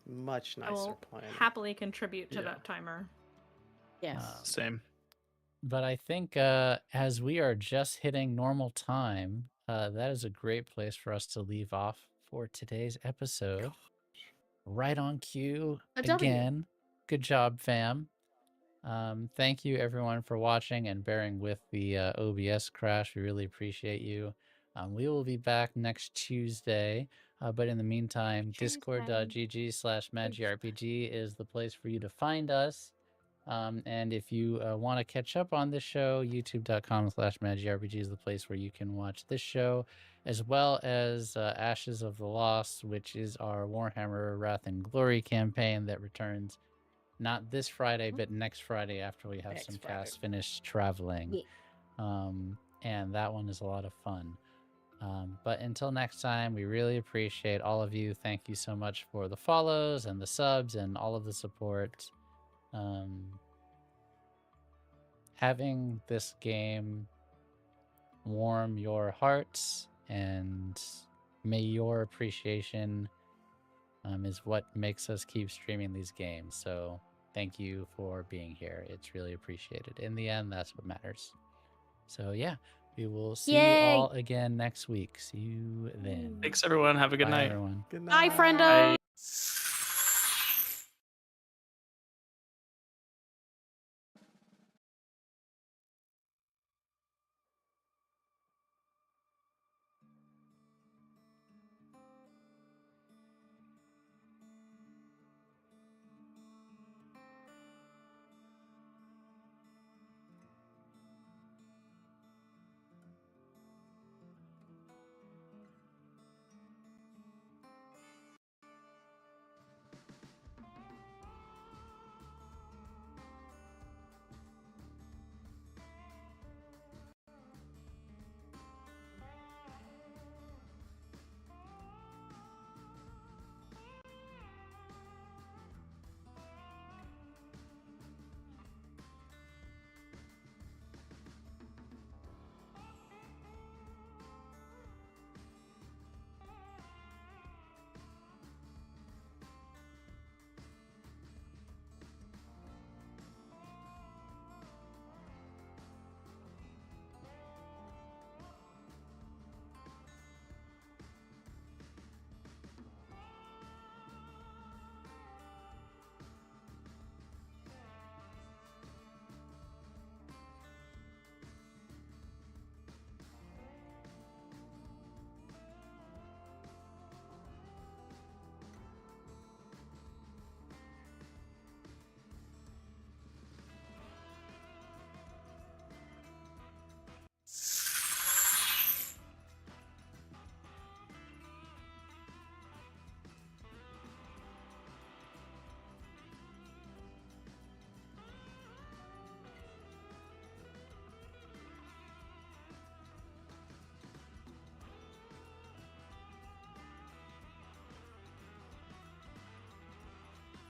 Much I nicer will plan. happily contribute to Yeah. that timer. Yes. Same. But I think as we are just hitting normal time, that is a great place for us to leave off for today's episode. Right on cue A W. again. Good job, fam. Thank you everyone for watching and bearing with the OBS crash. We really appreciate you. We will be back next Tuesday. But in the meantime, discord.gg/magirpg is the place for you to find us. And if you want to catch up on this show, youtube.com/magirpg is the place where you can watch this show, as well as Ashes of the Lost, which is our Warhammer Wrath and Glory campaign that returns not this Friday, but next Friday after we have Next some Friday. cast finished traveling. Yeah. And that one is a lot of fun. But until next time, we really appreciate all of you. Thank you so much for the follows and the subs and all of the support. Having this game warm your hearts, and may your appreciation is what makes us keep streaming these games. So thank you for being here. It's really appreciated. In the end, that's what matters. So yeah, we will see Yay! you all again next week. See you then. Thanks, everyone. Have a good Bye, night. everyone. Good Bye, night. friendo. Bye.